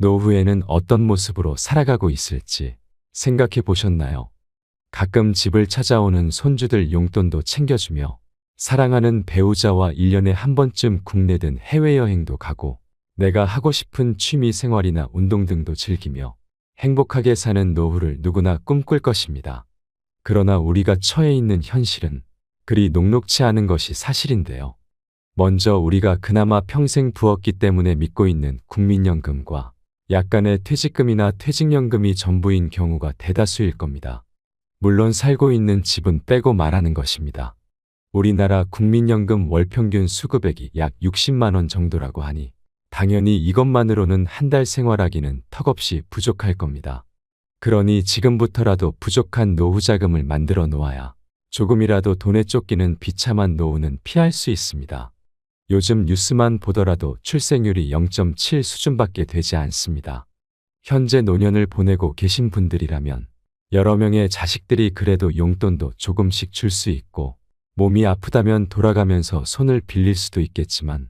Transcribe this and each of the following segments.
노후에는 어떤 모습으로 살아가고 있을지 생각해 보셨나요? 가끔 집을 찾아오는 손주들 용돈도 챙겨주며 사랑하는 배우자와 1년에 한 번쯤 국내든 해외여행도 가고 내가 하고 싶은 취미 생활이나 운동 등도 즐기며 행복하게 사는 노후를 누구나 꿈꿀 것입니다. 그러나 우리가 처해 있는 현실은 그리 녹록치 않은 것이 사실인데요. 먼저 우리가 그나마 평생 부었기 때문에 믿고 있는 국민연금과 약간의 퇴직금이나 퇴직연금이 전부인 경우가 대다수일 겁니다. 물론 살고 있는 집은 빼고 말하는 것입니다. 우리나라 국민연금 월평균 수급액이 약 60만 원 정도라고 하니 당연히 이것만으로는 한 달 생활하기는 턱없이 부족할 겁니다. 그러니 지금부터라도 부족한 노후 자금을 만들어 놓아야 조금이라도 돈에 쫓기는 비참한 노후는 피할 수 있습니다. 요즘 뉴스만 보더라도 출생률이 0.7 수준밖에 되지 않습니다. 현재 노년을 보내고 계신 분들이라면 여러 명의 자식들이 그래도 용돈도 조금씩 줄 수 있고 몸이 아프다면 돌아가면서 손을 빌릴 수도 있겠지만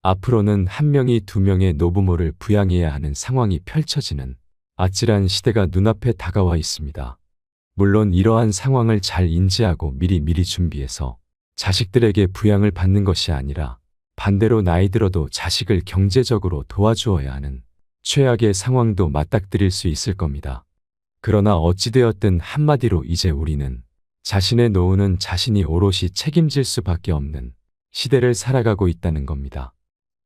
앞으로는 한 명이 두 명의 노부모를 부양해야 하는 상황이 펼쳐지는 아찔한 시대가 눈앞에 다가와 있습니다. 물론 이러한 상황을 잘 인지하고 미리 준비해서 자식들에게 부양을 받는 것이 아니라 반대로 나이 들어도 자식을 경제적으로 도와주어야 하는 최악의 상황도 맞닥뜨릴 수 있을 겁니다. 그러나 어찌되었든 한마디로 이제 우리는 자신의 노후는 자신이 오롯이 책임질 수밖에 없는 시대를 살아가고 있다는 겁니다.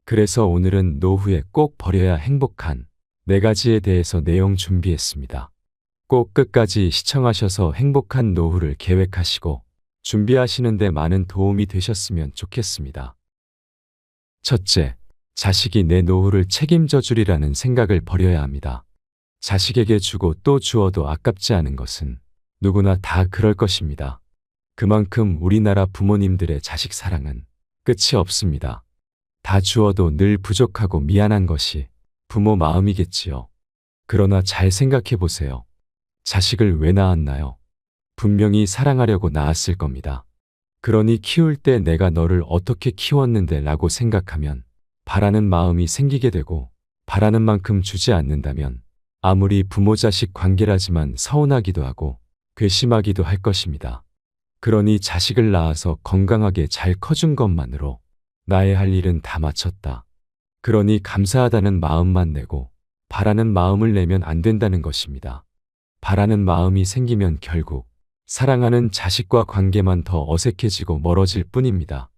그래서 오늘은 노후에 꼭 버려야 행복한 4가지에 대해서 내용 준비했습니다. 꼭 끝까지 시청하셔서 행복한 노후를 계획하시고 준비하시는 데 많은 도움이 되셨으면 좋겠습니다. 첫째, 자식이 내 노후를 책임져 주리라는 생각을 버려야 합니다. 자식에게 주고 또 주어도 아깝지 않은 것은 누구나 다 그럴 것입니다. 그만큼 우리나라 부모님들의 자식 사랑은 끝이 없습니다. 다 주어도 늘 부족하고 미안한 것이 부모 마음이겠지요. 그러나 잘 생각해 보세요. 자식을 왜 낳았나요? 분명히 사랑하려고 낳았을 겁니다. 그러니 키울 때 내가 너를 어떻게 키웠는데 라고 생각하면 바라는 마음이 생기게 되고 바라는 만큼 주지 않는다면 아무리 부모-자식 관계라지만 서운하기도 하고 괘씸하기도 할 것입니다. 그러니 자식을 낳아서 건강하게 잘 커준 것만으로 나의 할 일은 다 마쳤다. 그러니 감사하다는 마음만 내고 바라는 마음을 내면 안 된다는 것입니다. 바라는 마음이 생기면 결국 사랑하는 자식과 관계만 더 어색해지고 멀어질 뿐입니다.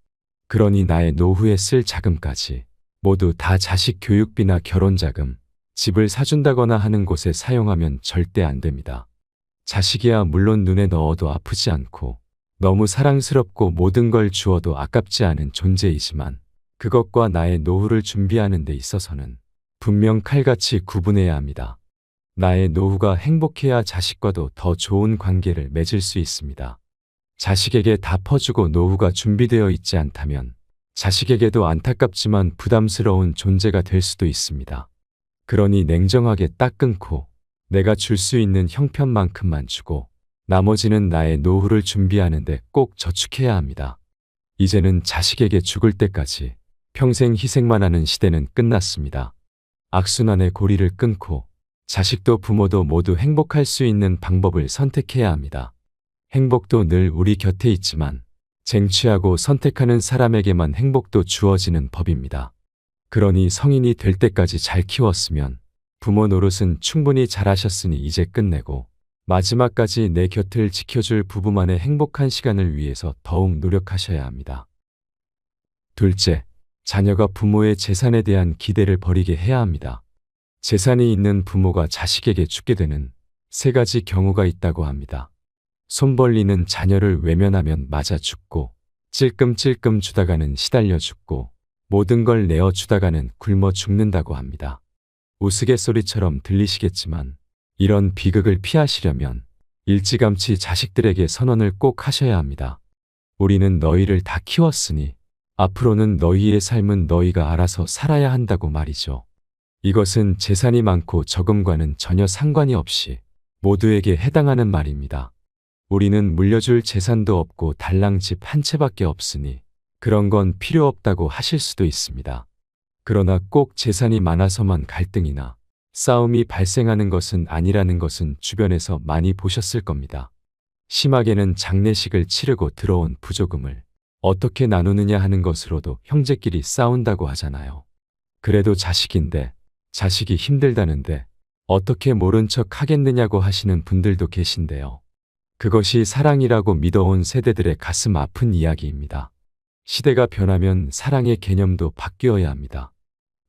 그러니 나의 노후에 쓸 자금까지 모두 다 자식 교육비나 결혼자금, 집을 사준다거나 하는 곳에 사용하면 절대 안 됩니다. 자식이야 물론 눈에 넣어도 아프지 않고 너무 사랑스럽고 모든 걸 주어도 아깝지 않은 존재이지만 그것과 나의 노후를 준비하는 데 있어서는 분명 칼같이 구분해야 합니다. 나의 노후가 행복해야 자식과도 더 좋은 관계를 맺을 수 있습니다. 자식에게 다 퍼주고 노후가 준비되어 있지 않다면 자식에게도 안타깝지만 부담스러운 존재가 될 수도 있습니다. 그러니 냉정하게 딱 끊고 내가 줄 수 있는 형편만큼만 주고 나머지는 나의 노후를 준비하는데 꼭 저축해야 합니다. 이제는 자식에게 죽을 때까지 평생 희생만 하는 시대는 끝났습니다. 악순환의 고리를 끊고 자식도 부모도 모두 행복할 수 있는 방법을 선택해야 합니다. 행복도 늘 우리 곁에 있지만 쟁취하고 선택하는 사람에게만 행복도 주어지는 법입니다. 그러니 성인이 될 때까지 잘 키웠으면 부모 노릇은 충분히 잘하셨으니 이제 끝내고 마지막까지 내 곁을 지켜줄 부부만의 행복한 시간을 위해서 더욱 노력하셔야 합니다. 둘째, 자녀가 부모의 재산에 대한 기대를 버리게 해야 합니다. 재산이 있는 부모가 자식에게 주게 되는 3가지 경우가 있다고 합니다. 손 벌리는 자녀를 외면하면 맞아 죽고, 찔끔찔끔 주다가는 시달려 죽고, 모든 걸 내어 주다가는 굶어 죽는다고 합니다. 우스갯소리처럼 들리시겠지만 이런 비극을 피하시려면 일찌감치 자식들에게 선언을 꼭 하셔야 합니다. 우리는 너희를 다 키웠으니 앞으로는 너희의 삶은 너희가 알아서 살아야 한다고 말이죠. 이것은 재산이 많고 적음과는 전혀 상관이 없이 모두에게 해당하는 말입니다. 우리는 물려줄 재산도 없고 달랑 집 한 채밖에 없으니 그런 건 필요 없다고 하실 수도 있습니다. 그러나 꼭 재산이 많아서만 갈등이나 싸움이 발생하는 것은 아니라는 것은 주변에서 많이 보셨을 겁니다. 심하게는 장례식을 치르고 들어온 부조금을 어떻게 나누느냐 하는 것으로도 형제끼리 싸운다고 하잖아요. 그래도 자식인데, 자식이 힘들다는데 어떻게 모른 척 하겠느냐고 하시는 분들도 계신데요. 그것이 사랑이라고 믿어온 세대들의 가슴 아픈 이야기입니다. 시대가 변하면 사랑의 개념도 바뀌어야 합니다.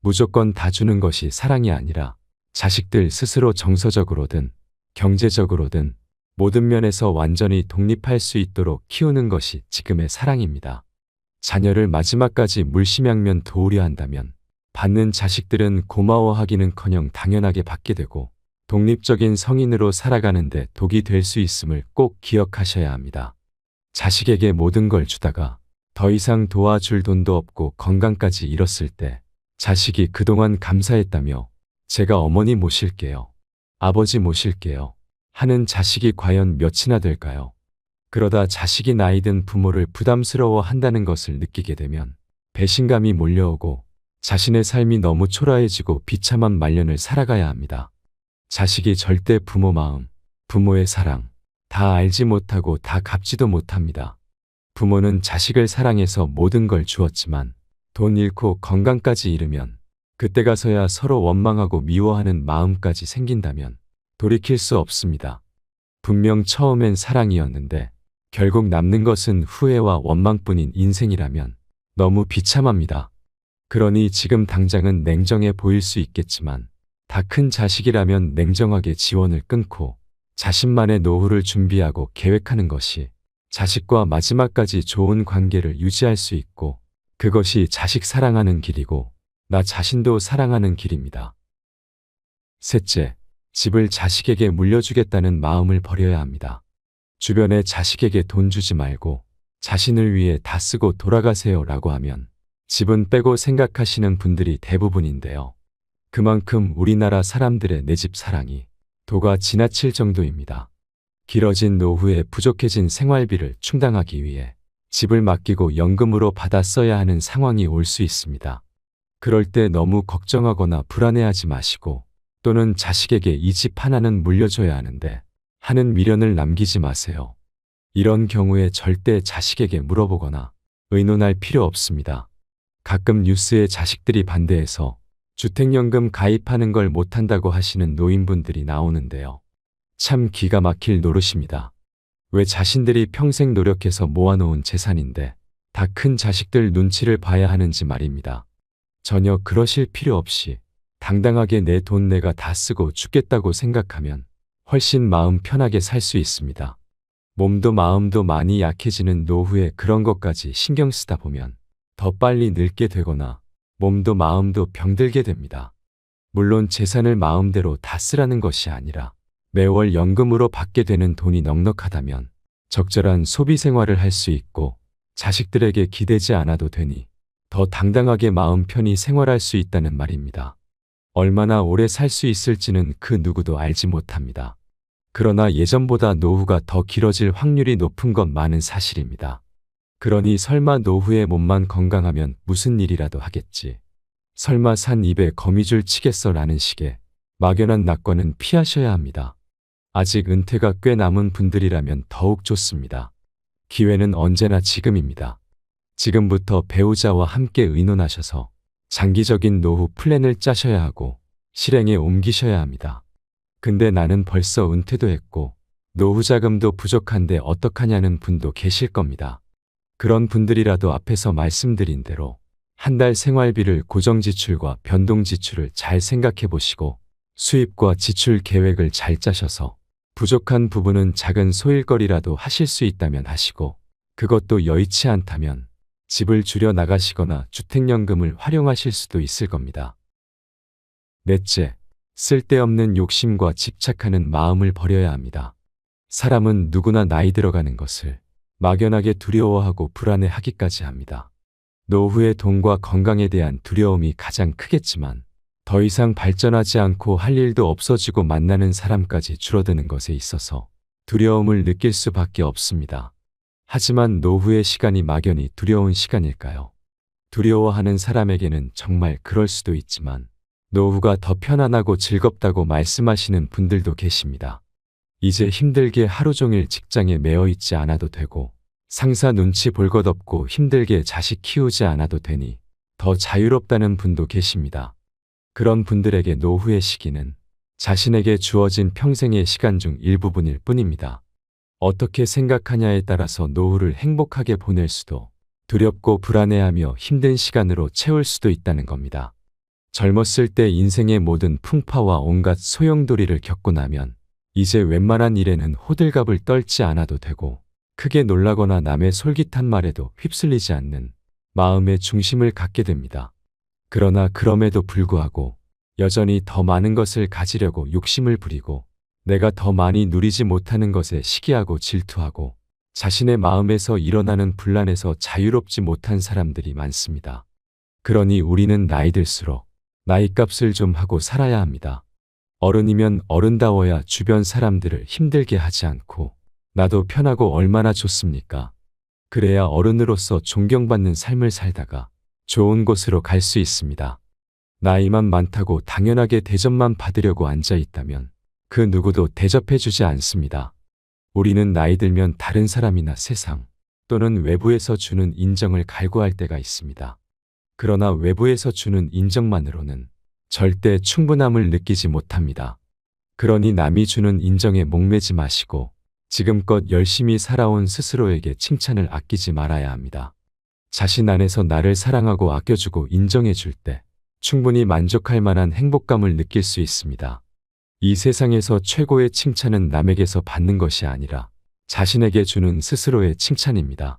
무조건 다 주는 것이 사랑이 아니라 자식들 스스로 정서적으로든 경제적으로든 모든 면에서 완전히 독립할 수 있도록 키우는 것이 지금의 사랑입니다. 자녀를 마지막까지 물심양면 도우려 한다면 받는 자식들은 고마워하기는커녕 당연하게 받게 되고 독립적인 성인으로 살아가는데 독이 될 수 있음을 꼭 기억하셔야 합니다. 자식에게 모든 걸 주다가 더 이상 도와줄 돈도 없고 건강까지 잃었을 때 자식이 그동안 감사했다며 제가 어머니 모실게요, 아버지 모실게요 하는 자식이 과연 몇이나 될까요? 그러다 자식이 나이든 부모를 부담스러워 한다는 것을 느끼게 되면 배신감이 몰려오고 자신의 삶이 너무 초라해지고 비참한 말년을 살아가야 합니다. 자식이 절대 부모 마음, 부모의 사랑 다 알지 못하고 다 갚지도 못합니다. 부모는 자식을 사랑해서 모든 걸 주었지만 돈 잃고 건강까지 잃으면 그때 가서야 서로 원망하고 미워하는 마음까지 생긴다면 돌이킬 수 없습니다. 분명 처음엔 사랑이었는데 결국 남는 것은 후회와 원망뿐인 인생이라면 너무 비참합니다. 그러니 지금 당장은 냉정해 보일 수 있겠지만 다 큰 자식이라면 냉정하게 지원을 끊고 자신만의 노후를 준비하고 계획하는 것이 자식과 마지막까지 좋은 관계를 유지할 수 있고 그것이 자식 사랑하는 길이고 나 자신도 사랑하는 길입니다. 셋째, 집을 자식에게 물려주겠다는 마음을 버려야 합니다. 주변에 자식에게 돈 주지 말고 자신을 위해 다 쓰고 돌아가세요 라고 하면 집은 빼고 생각하시는 분들이 대부분인데요. 그만큼 우리나라 사람들의 내 집 사랑이 도가 지나칠 정도입니다. 길어진 노후에 부족해진 생활비를 충당하기 위해 집을 맡기고 연금으로 받아 써야 하는 상황이 올 수 있습니다. 그럴 때 너무 걱정하거나 불안해하지 마시고 또는 자식에게 이 집 하나는 물려줘야 하는데 하는 미련을 남기지 마세요. 이런 경우에 절대 자식에게 물어보거나 의논할 필요 없습니다. 가끔 뉴스에 자식들이 반대해서 주택연금 가입하는 걸 못한다고 하시는 노인분들이 나오는데요. 참 기가 막힐 노릇입니다. 왜 자신들이 평생 노력해서 모아놓은 재산인데 다 큰 자식들 눈치를 봐야 하는지 말입니다. 전혀 그러실 필요 없이 당당하게 내 돈 내가 다 쓰고 죽겠다고 생각하면 훨씬 마음 편하게 살 수 있습니다. 몸도 마음도 많이 약해지는 노후에 그런 것까지 신경 쓰다 보면 더 빨리 늙게 되거나 몸도 마음도 병들게 됩니다. 물론 재산을 마음대로 다 쓰라는 것이 아니라 매월 연금으로 받게 되는 돈이 넉넉하다면 적절한 소비 생활을 할 수 있고 자식들에게 기대지 않아도 되니 더 당당하게 마음 편히 생활할 수 있다는 말입니다. 얼마나 오래 살 수 있을지는 그 누구도 알지 못합니다. 그러나 예전보다 노후가 더 길어질 확률이 높은 건 많은 사실입니다. 그러니 설마 노후에 몸만 건강하면 무슨 일이라도 하겠지. 설마 산 입에 거미줄 치겠어 라는 식의 막연한 낙관은 피하셔야 합니다. 아직 은퇴가 꽤 남은 분들이라면 더욱 좋습니다. 기회는 언제나 지금입니다. 지금부터 배우자와 함께 의논하셔서 장기적인 노후 플랜을 짜셔야 하고 실행에 옮기셔야 합니다. 근데 나는 벌써 은퇴도 했고 노후 자금도 부족한데 어떡하냐는 분도 계실 겁니다. 그런 분들이라도 앞에서 말씀드린 대로 한 달 생활비를 고정지출과 변동지출을 잘 생각해 보시고 수입과 지출 계획을 잘 짜셔서 부족한 부분은 작은 소일거리라도 하실 수 있다면 하시고 그것도 여의치 않다면 집을 줄여 나가시거나 주택연금을 활용하실 수도 있을 겁니다. 넷째, 쓸데없는 욕심과 집착하는 마음을 버려야 합니다. 사람은 누구나 나이 들어가는 것을 막연하게 두려워하고 불안해하기까지 합니다. 노후의 돈과 건강에 대한 두려움이 가장 크겠지만 더 이상 발전하지 않고 할 일도 없어지고 만나는 사람까지 줄어드는 것에 있어서 두려움을 느낄 수밖에 없습니다. 하지만 노후의 시간이 막연히 두려운 시간일까요? 두려워하는 사람에게는 정말 그럴 수도 있지만 노후가 더 편안하고 즐겁다고 말씀하시는 분들도 계십니다. 이제 힘들게 하루 종일 직장에 매여 있지 않아도 되고 상사 눈치 볼 것 없고 힘들게 자식 키우지 않아도 되니 더 자유롭다는 분도 계십니다. 그런 분들에게 노후의 시기는 자신에게 주어진 평생의 시간 중 일부분일 뿐입니다. 어떻게 생각하냐에 따라서 노후를 행복하게 보낼 수도 두렵고 불안해하며 힘든 시간으로 채울 수도 있다는 겁니다. 젊었을 때 인생의 모든 풍파와 온갖 소용돌이를 겪고 나면 이제 웬만한 일에는 호들갑을 떨지 않아도 되고 크게 놀라거나 남의 솔깃한 말에도 휩쓸리지 않는 마음의 중심을 갖게 됩니다. 그러나 그럼에도 불구하고 여전히 더 많은 것을 가지려고 욕심을 부리고 내가 더 많이 누리지 못하는 것에 시기하고 질투하고 자신의 마음에서 일어나는 분란에서 자유롭지 못한 사람들이 많습니다. 그러니 우리는 나이 들수록 나이값을 좀 하고 살아야 합니다. 어른이면 어른다워야 주변 사람들을 힘들게 하지 않고 나도 편하고 얼마나 좋습니까? 그래야 어른으로서 존경받는 삶을 살다가 좋은 곳으로 갈 수 있습니다. 나이만 많다고 당연하게 대접만 받으려고 앉아 있다면 그 누구도 대접해주지 않습니다. 우리는 나이 들면 다른 사람이나 세상 또는 외부에서 주는 인정을 갈구할 때가 있습니다. 그러나 외부에서 주는 인정만으로는 절대 충분함을 느끼지 못합니다. 그러니 남이 주는 인정에 목매지 마시고 지금껏 열심히 살아온 스스로에게 칭찬을 아끼지 말아야 합니다. 자신 안에서 나를 사랑하고 아껴주고 인정해줄 때 충분히 만족할 만한 행복감을 느낄 수 있습니다. 이 세상에서 최고의 칭찬은 남에게서 받는 것이 아니라 자신에게 주는 스스로의 칭찬입니다.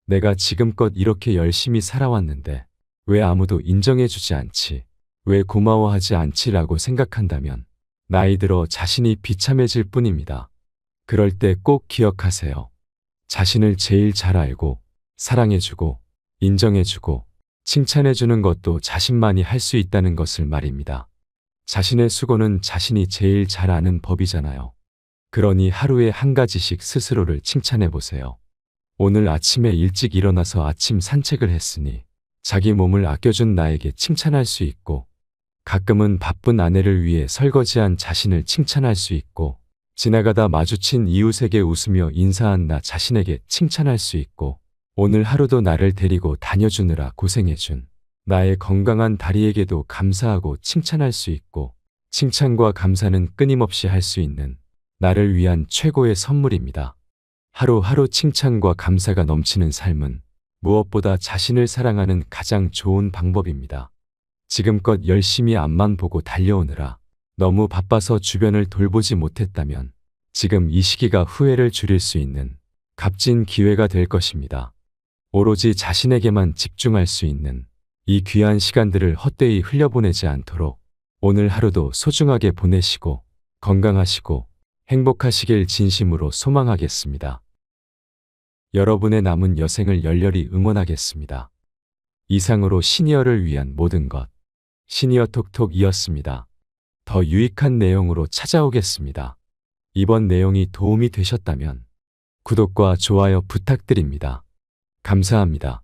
내가 지금껏 이렇게 열심히 살아왔는데 왜 아무도 인정해주지 않지? 왜 고마워하지 않지라고 생각한다면 나이 들어 자신이 비참해질 뿐입니다. 그럴 때 꼭 기억하세요. 자신을 제일 잘 알고 사랑해주고 인정해주고 칭찬해주는 것도 자신만이 할 수 있다는 것을 말입니다. 자신의 수고는 자신이 제일 잘 아는 법이잖아요. 그러니 하루에 한 가지씩 스스로를 칭찬해보세요. 오늘 아침에 일찍 일어나서 아침 산책을 했으니 자기 몸을 아껴준 나에게 칭찬할 수 있고 가끔은 바쁜 아내를 위해 설거지한 자신을 칭찬할 수 있고 지나가다 마주친 이웃에게 웃으며 인사한 나 자신에게 칭찬할 수 있고 오늘 하루도 나를 데리고 다녀주느라 고생해준 나의 건강한 다리에게도 감사하고 칭찬할 수 있고 칭찬과 감사는 끊임없이 할 수 있는 나를 위한 최고의 선물입니다. 하루하루 칭찬과 감사가 넘치는 삶은 무엇보다 자신을 사랑하는 가장 좋은 방법입니다. 지금껏 열심히 앞만 보고 달려오느라 너무 바빠서 주변을 돌보지 못했다면 지금 이 시기가 후회를 줄일 수 있는 값진 기회가 될 것입니다. 오로지 자신에게만 집중할 수 있는 이 귀한 시간들을 헛되이 흘려보내지 않도록 오늘 하루도 소중하게 보내시고 건강하시고 행복하시길 진심으로 소망하겠습니다. 여러분의 남은 여생을 열렬히 응원하겠습니다. 이상으로 시니어를 위한 모든 것 시니어 톡톡이었습니다. 더 유익한 내용으로 찾아오겠습니다. 이번 내용이 도움이 되셨다면 구독과 좋아요 부탁드립니다. 감사합니다.